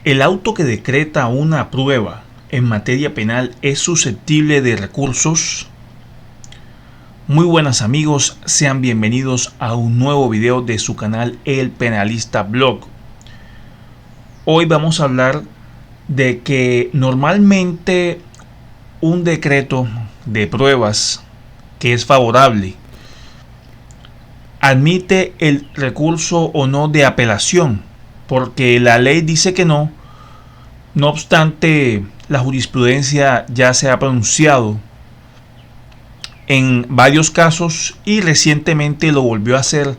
El auto que decreta una prueba en materia penal es susceptible de recursos. Muy buenas amigos, sean bienvenidos a un nuevo video de su canal El Penalista Blog. Hoy vamos a hablar de que normalmente un decreto de pruebas que es favorable admite el recurso o no de apelación, porque la ley dice que no. No obstante, la jurisprudencia ya se ha pronunciado en varios casos y recientemente lo volvió a hacer,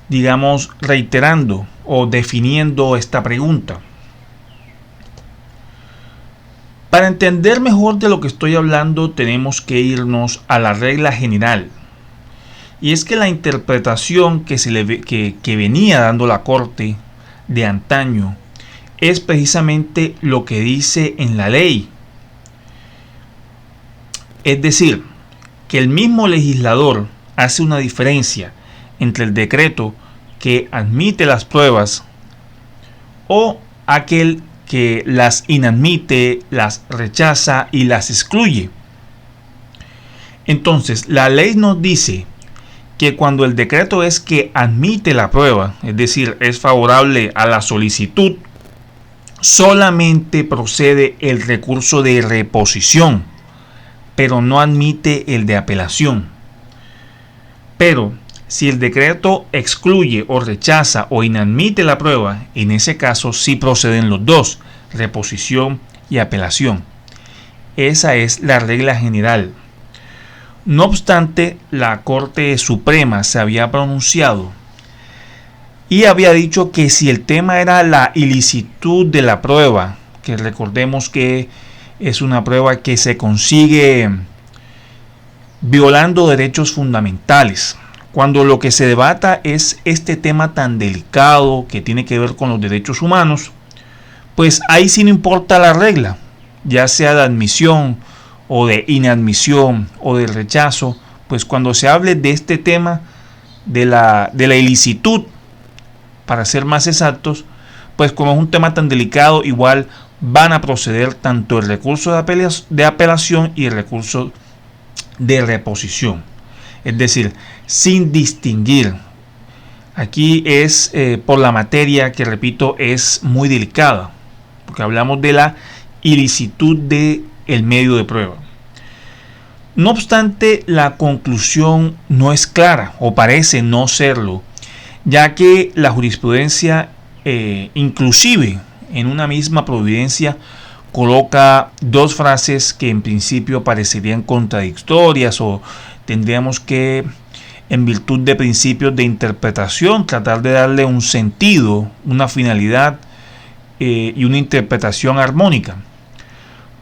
digamos, reiterando o definiendo esta pregunta. Para entender mejor de lo que estoy hablando, tenemos que irnos a la regla general. Y es que la interpretación que venía dando la Corte de antaño es precisamente lo que dice en la ley. Es decir, que el mismo legislador hace una diferencia entre el decreto que admite las pruebas o aquel que las inadmite, las rechaza y las excluye. Entonces, la ley nos dice que cuando el decreto es que admite la prueba, es decir, es favorable a la solicitud, solamente procede el recurso de reposición, pero no admite el de apelación. Pero si el decreto excluye o rechaza o inadmite la prueba, en ese caso sí proceden los dos, reposición y apelación. Esa es la regla general. No obstante, la Corte Suprema se había pronunciado y había dicho que si el tema era la ilicitud de la prueba, que recordemos que es una prueba que se consigue violando derechos fundamentales, cuando lo que se debata es este tema tan delicado que tiene que ver con los derechos humanos, pues ahí sí no importa la regla, ya sea de admisión o de inadmisión o de rechazo, pues cuando se hable de este tema de la ilicitud, para ser más exactos, pues como es un tema tan delicado, igual van a proceder tanto el recurso de apelación y el recurso de reposición. Es decir, sin distinguir. Aquí es por la materia que, repito, es muy delicada, porque hablamos de la ilicitud del medio de prueba. No obstante, la conclusión no es clara, o parece no serlo, ya que la jurisprudencia, inclusive en una misma providencia, coloca dos frases que en principio parecerían contradictorias, o tendríamos que, en virtud de principios de interpretación, tratar de darle un sentido, una finalidad y una interpretación armónica.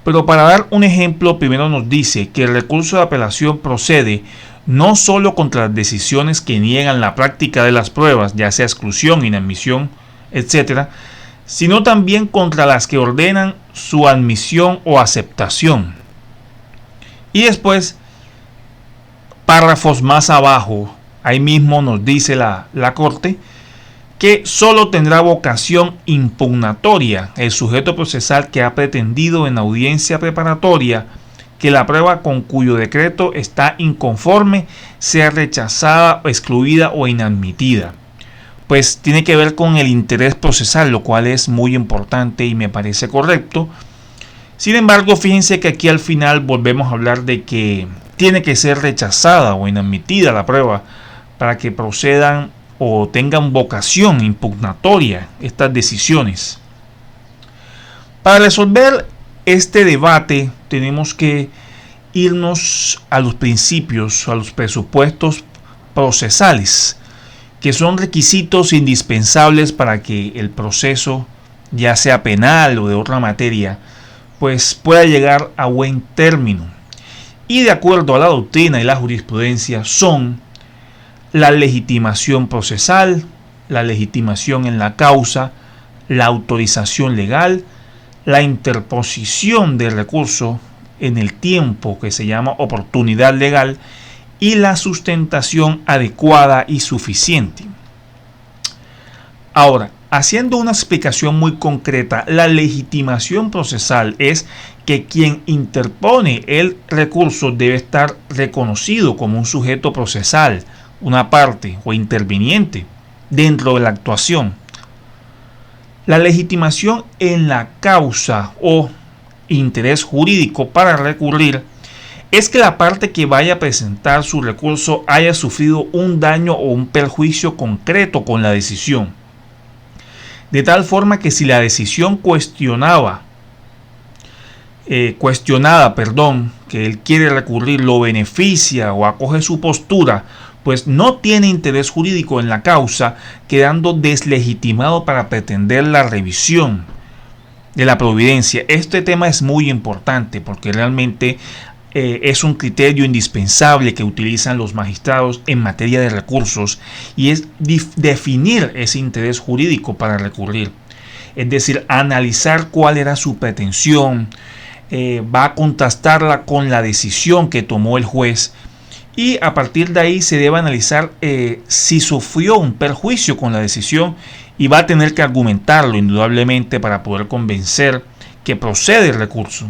Pero para dar un ejemplo, primero nos dice que el recurso de apelación procede no solo contra las decisiones que niegan la práctica de las pruebas, ya sea exclusión, inadmisión, etc., sino también contra las que ordenan su admisión o aceptación. Y después, párrafos más abajo, ahí mismo nos dice la Corte que solo tendrá vocación impugnatoria el sujeto procesal que ha pretendido en audiencia preparatoria que la prueba con cuyo decreto está inconforme sea rechazada, excluida o inadmitida. Pues tiene que ver con el interés procesal, lo cual es muy importante y me parece correcto. Sin embargo, fíjense que aquí al final volvemos a hablar de que tiene que ser rechazada o inadmitida la prueba para que procedan o tengan vocación impugnatoria estas decisiones. Para resolver este debate tenemos que irnos a los principios, a los presupuestos procesales, que son requisitos indispensables para que el proceso, ya sea penal o de otra materia, pues pueda llegar a buen término. Y de acuerdo a la doctrina y la jurisprudencia son la legitimación procesal, la legitimación en la causa, la autorización legal, la interposición del recurso en el tiempo que se llama oportunidad legal y la sustentación adecuada y suficiente. Ahora, Haciendo una explicación muy concreta, la legitimación procesal es que quien interpone el recurso debe estar reconocido como un sujeto procesal, una parte o interviniente dentro de la actuación. La legitimación en la causa o interés jurídico para recurrir es que la parte que vaya a presentar su recurso haya sufrido un daño o un perjuicio concreto con la decisión. De tal forma que si la decisión cuestionada, que él quiere recurrir, lo beneficia o acoge su postura, pues no tiene interés jurídico en la causa, quedando deslegitimado para pretender la revisión de la providencia. Este tema es muy importante porque realmente es un criterio indispensable que utilizan los magistrados en materia de recursos y es definir ese interés jurídico para recurrir. Es decir, analizar cuál era su pretensión, va a contrastarla con la decisión que tomó el juez y a partir de ahí se debe analizar si sufrió un perjuicio con la decisión y va a tener que argumentarlo indudablemente para poder convencer que procede el recurso.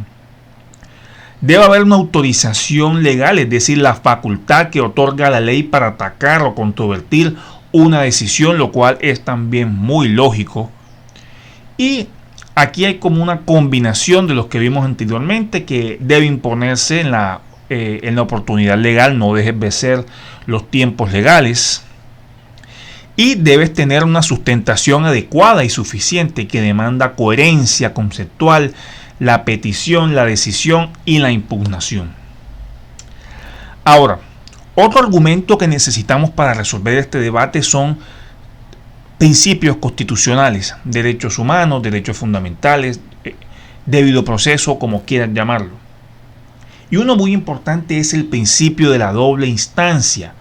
Debe haber una autorización legal, es decir, la facultad que otorga la ley para atacar o controvertir una decisión, lo cual es también muy lógico. Y aquí hay como una combinación de los que vimos anteriormente que debe imponerse en la oportunidad legal, no dejes de ser los tiempos legales. Y debes tener una sustentación adecuada y suficiente que demanda coherencia conceptual, la petición, la decisión y la impugnación. Ahora, otro argumento que necesitamos para resolver este debate son principios constitucionales, derechos humanos, derechos fundamentales, debido proceso, como quieran llamarlo. Y uno muy importante es el principio de la doble instancia,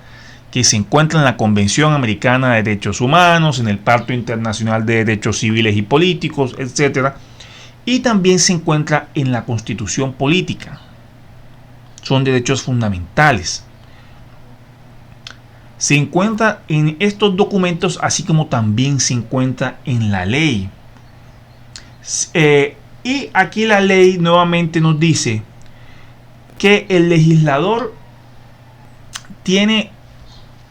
que se encuentra en la Convención Americana de Derechos Humanos, en el Pacto Internacional de Derechos Civiles y Políticos, etc. Y también se encuentra en la Constitución Política. Son derechos fundamentales. Se encuentra en estos documentos, así como también se encuentra en la ley. Y aquí la ley nuevamente nos dice que el legislador tiene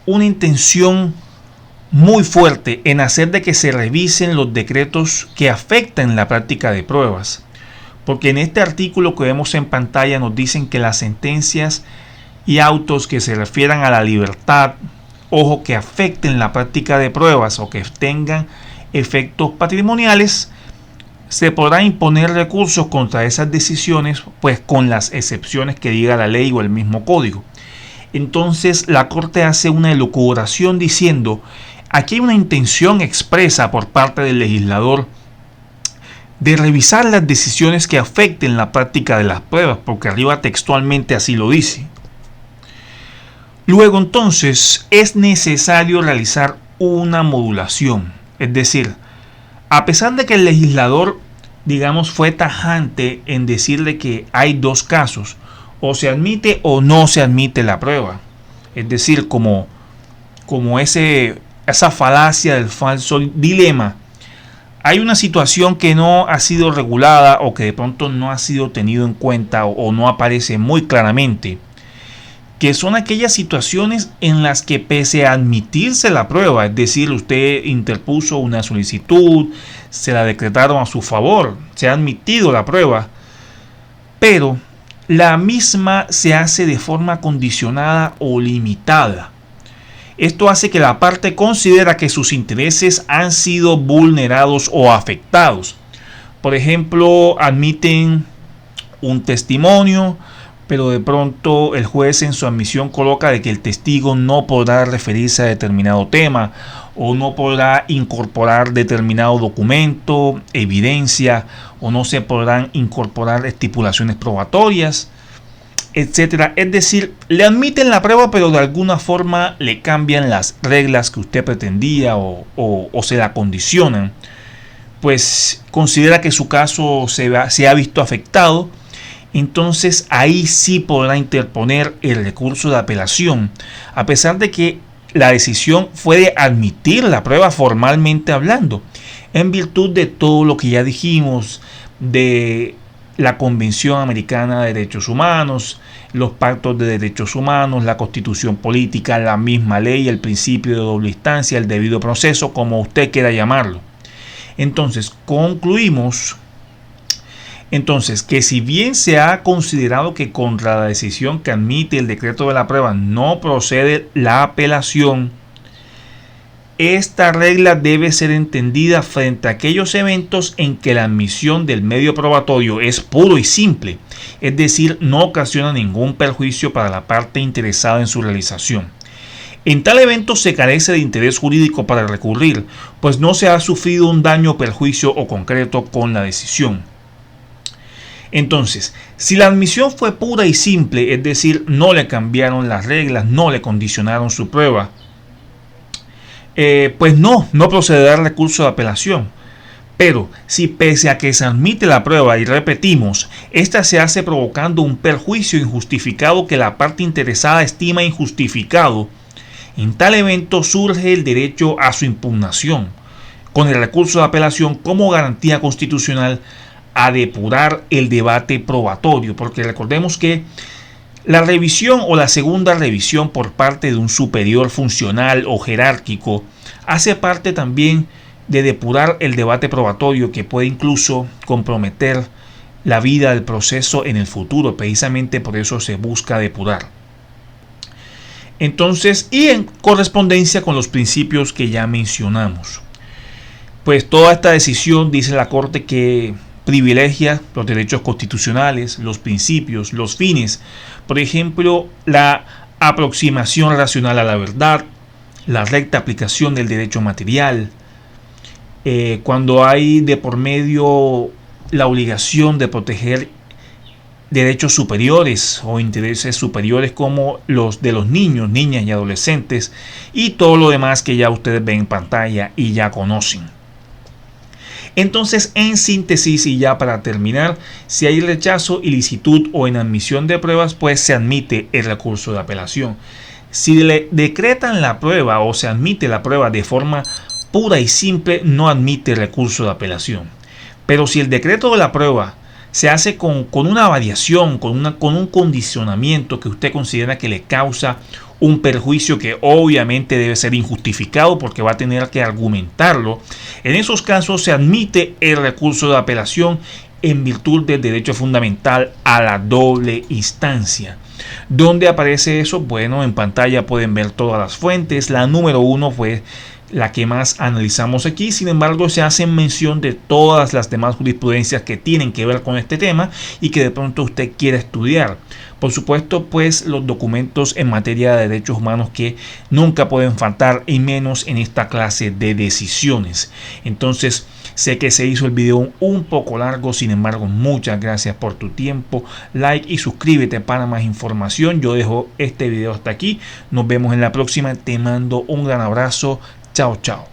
una intención muy fuerte en hacer de que se revisen los decretos que afectan la práctica de pruebas. Porque en este artículo que vemos en pantalla nos dicen que las sentencias y autos que se refieran a la libertad, ojo, que afecten la práctica de pruebas o que tengan efectos patrimoniales, se podrá imponer recursos contra esas decisiones, pues con las excepciones que diga la ley o el mismo código. Entonces la Corte hace una elucubración diciendo: aquí hay una intención expresa por parte del legislador de revisar las decisiones que afecten la práctica de las pruebas, porque arriba textualmente así lo dice. Luego entonces es necesario realizar una modulación, es decir, a pesar de que el legislador, digamos, fue tajante en decirle que hay dos casos, o se admite o no se admite la prueba, es decir, como esa falacia del falso dilema. Hay una situación que no ha sido regulada o que de pronto no ha sido tenido en cuenta o no aparece muy claramente, que son aquellas situaciones en las que pese a admitirse la prueba, es decir, usted interpuso una solicitud, se la decretaron a su favor, se ha admitido la prueba, pero la misma se hace de forma condicionada o limitada. Esto hace que la parte considera que sus intereses han sido vulnerados o afectados. Por ejemplo, admiten un testimonio, pero de pronto el juez en su admisión coloca de que el testigo no podrá referirse a determinado tema o no podrá incorporar determinado documento, evidencia, o no se podrán incorporar estipulaciones probatorias, etcétera. Es decir, le admiten la prueba, pero de alguna forma le cambian las reglas que usted pretendía o se la condicionan. Pues considera que su caso se ha visto afectado. Entonces ahí sí podrá interponer el recurso de apelación, a pesar de que la decisión fue de admitir la prueba formalmente hablando. en virtud de todo lo que ya dijimos de la Convención Americana de Derechos Humanos, los pactos de derechos humanos, la Constitución política, la misma ley, el principio de doble instancia, el debido proceso, como usted quiera llamarlo. Entonces, concluimos que si bien se ha considerado que contra la decisión que admite el decreto de la prueba no procede la apelación, esta regla debe ser entendida frente a aquellos eventos en que la admisión del medio probatorio es puro y simple, es decir, no ocasiona ningún perjuicio para la parte interesada en su realización. En tal evento se carece de interés jurídico para recurrir, pues no se ha sufrido un daño, perjuicio o concreto con la decisión. Entonces, si la admisión fue pura y simple, es decir, no le cambiaron las reglas, no le condicionaron su prueba, pues no procederá el recurso de apelación. Pero si pese a que se admite la prueba y repetimos, esta se hace provocando un perjuicio injustificado que la parte interesada estima injustificado, en tal evento surge el derecho a su impugnación, con el recurso de apelación como garantía constitucional a depurar el debate probatorio, porque recordemos que la revisión o la segunda revisión por parte de un superior funcional o jerárquico hace parte también de depurar el debate probatorio, que puede incluso comprometer la vida del proceso en el futuro. Precisamente por eso se busca depurar. Entonces, y en correspondencia con los principios que ya mencionamos, pues toda esta decisión, dice la Corte, que privilegia los derechos constitucionales, los principios, los fines, por ejemplo, la aproximación racional a la verdad, la recta aplicación del derecho material, cuando hay de por medio la obligación de proteger derechos superiores o intereses superiores como los de los niños, niñas y adolescentes, y todo lo demás que ya ustedes ven en pantalla y ya conocen. Entonces, en síntesis y ya para terminar, si hay rechazo, ilicitud o inadmisión de pruebas, pues se admite el recurso de apelación. Si le decretan la prueba o se admite la prueba de forma pura y simple, no admite recurso de apelación. Pero si el decreto de la prueba se hace con una variación, con un condicionamiento que usted considera que le causa un perjuicio que obviamente debe ser injustificado porque va a tener que argumentarlo, en esos casos se admite el recurso de apelación en virtud del derecho fundamental a la doble instancia. ¿Dónde aparece eso? Bueno, en pantalla pueden ver todas las fuentes. La número 1 fue la que más analizamos aquí. Sin embargo, se hace mención de todas las demás jurisprudencias que tienen que ver con este tema y que de pronto usted quiera estudiar. Por supuesto, pues los documentos en materia de derechos humanos que nunca pueden faltar, y menos en esta clase de decisiones. Entonces, sé que se hizo el video un poco largo, sin embargo, muchas gracias por tu tiempo. Like y suscríbete para más información. Yo dejo este video hasta aquí. Nos vemos en la próxima. Te mando un gran abrazo. Chao, chao.